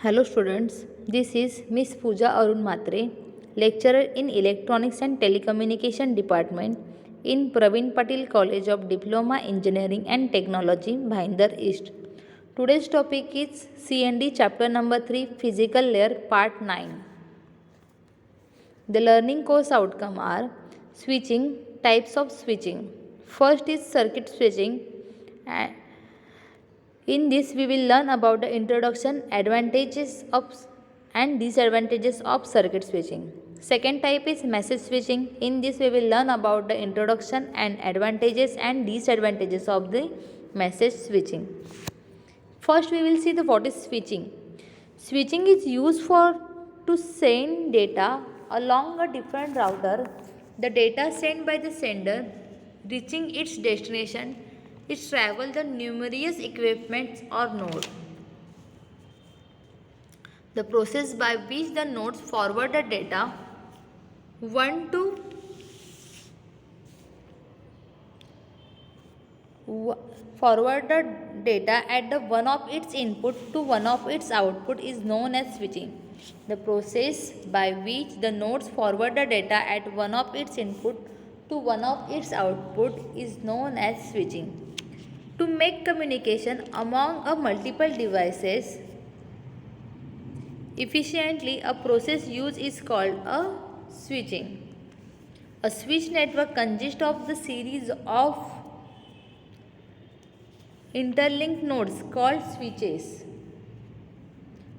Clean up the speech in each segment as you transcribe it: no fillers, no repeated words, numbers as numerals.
Hello students, this is Miss Pooja Arun Matre, lecturer in Electronics and Telecommunication Department in Praveen Patil College of Diploma Engineering and Technology, Bhayandar East. Today's topic is C&D chapter number 3 Physical Layer part 9. The learning course outcome are switching, types of switching. First is circuit switching. In this, we will learn about the introduction, advantages of and disadvantages of circuit switching. Second type is message switching. In this, we will learn about the introduction and advantages and disadvantages of the message switching. First, we will see the what is switching. Switching is used for to send data along a different router. The data sent by the sender reaching its destination is travel the numerous equipments or node. The process by which the nodes forward the data one to forward the data at the one of its input to one of its output is known as switching. The process by which the nodes forward the data at one of its input to one of its output is known as switching. To make communication among a multiple devices efficiently, a process used is called a switching. A switch network consists of the series of interlinked nodes called switches.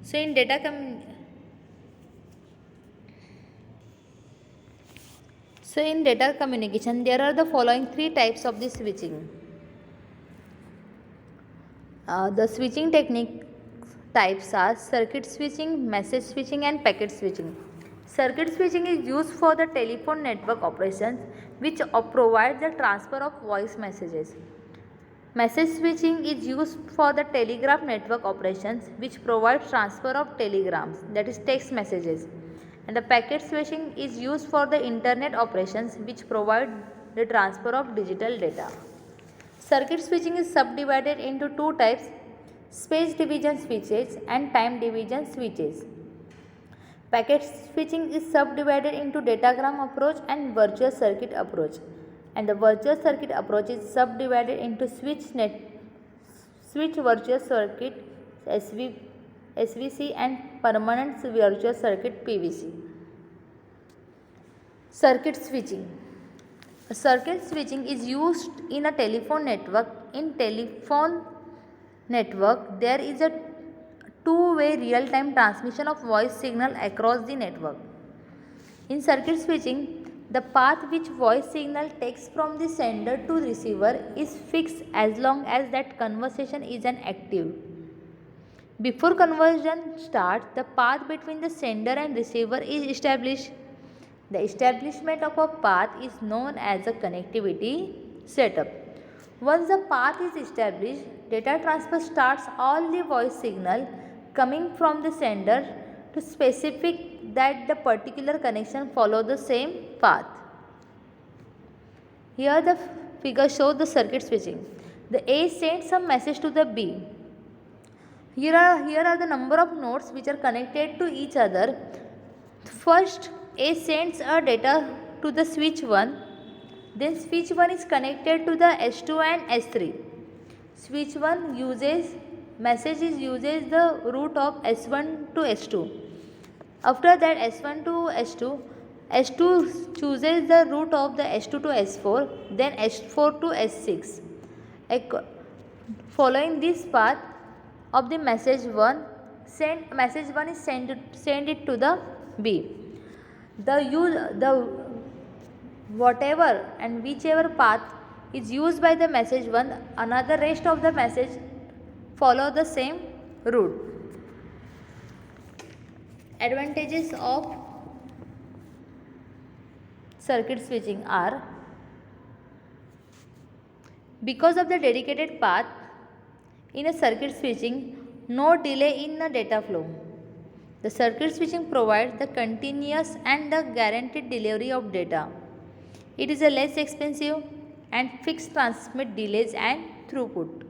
So in data communication, there are the following three types of the switching. The switching technique types are circuit switching, message switching and packet switching. Circuit switching is used for the telephone network operations which provide the transfer of voice messages. Message switching is used for the telegraph network operations which provide transfer of telegrams, that is text messages. And the packet switching is used for the internet operations which provide the transfer of digital data. Circuit switching is subdivided into two types, space division switches and time division switches. Packet switching is subdivided into datagram approach and virtual circuit approach. And the virtual circuit approach is subdivided into switch virtual circuit SVC and permanent virtual circuit PVC. Circuit switching. Circuit switching is used in a telephone network. In telephone network, there is a two-way real-time transmission of voice signal across the network. In circuit switching, the path which voice signal takes from the sender to receiver is fixed as long as that conversation is an active. Before conversion starts, the path between the sender and receiver is established. The establishment of a path is known as a connectivity setup. Once the path is established, data transfer starts. All the voice signal coming from the sender to specific that the particular connection follow the same path. Here the figure shows the circuit switching. The A sends some message to the B. Here are the number of nodes which are connected to each other. First, A sends a data to the switch 1, then switch 1 is connected to the S2 and S3. Switch 1 uses the route of S1 to S2. After that S1 to S2, S2 chooses the route of the S2 to S4, then S4 to S6. Following this path of the message 1 is send it to the B. The whatever and whichever path is used by the message 1, another rest of the message follow the same route. Advantages of circuit switching are: because of the dedicated path in a circuit switching, no delay in the data flow. The circuit switching provides the continuous and the guaranteed delivery of data. It is a less expensive and fixed transmit delays and throughput.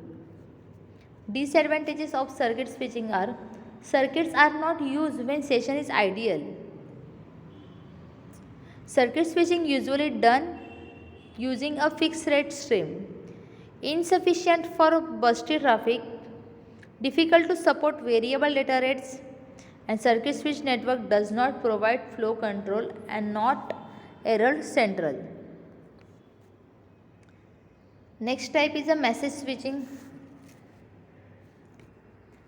Disadvantages of circuit switching are: Circuits are not used when session is ideal. Circuit switching usually done using a fixed rate stream. Insufficient for bursty traffic, difficult to support variable data rates, and circuit switch network does not provide flow control and not error central. Next type is a message switching.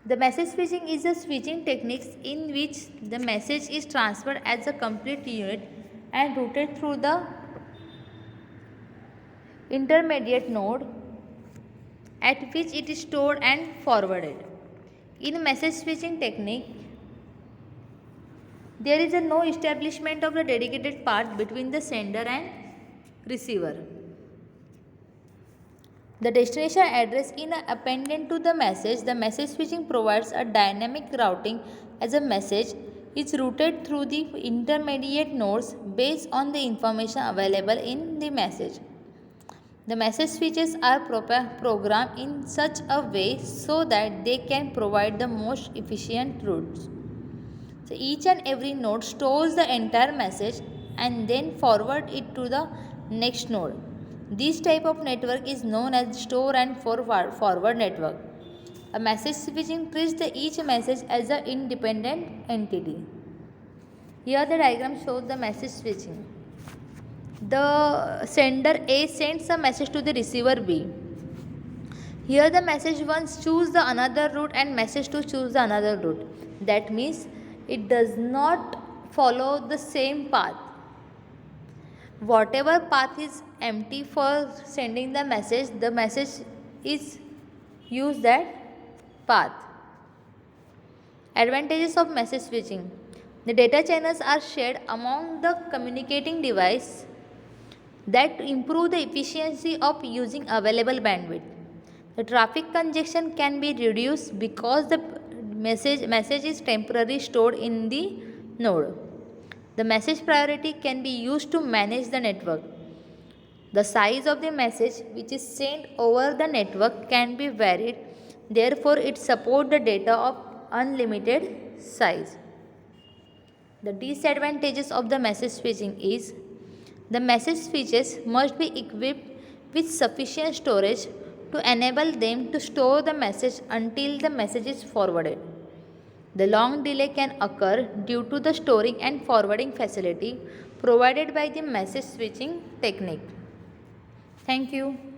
The message switching is a switching techniques in which the message is transferred as a complete unit and routed through the intermediate node at which it is stored and forwarded. In message switching technique, there is a no establishment of the dedicated path between the sender and receiver. The destination address is appended to the message switching provides a dynamic routing as a message is routed through the intermediate nodes based on the information available in the message. The message switches are programmed in such a way so that they can provide the most efficient routes. So each and every node stores the entire message and then forward it to the next node. This type of network is known as store and forward network. A message switching treats each message as an independent entity. Here the diagram shows the message switching. The sender A sends a message to the receiver B. Here the message 1 choose the another route and message 2 choose the another route. That means it does not follow the same path. Whatever path is empty for sending the message is use that path. Advantages of message switching. The data channels are shared among the communicating device that improve the efficiency of using available bandwidth. The traffic congestion can be reduced because the message is temporarily stored in the node. The message priority can be used to manage the network. The size of the message which is sent over the network can be varied, therefore it supports the data of unlimited size. The disadvantages of the message switching is the message switches must be equipped with sufficient storage to enable them to store the message until the message is forwarded. The long delay can occur due to the storing and forwarding facility provided by the message switching technique. Thank you.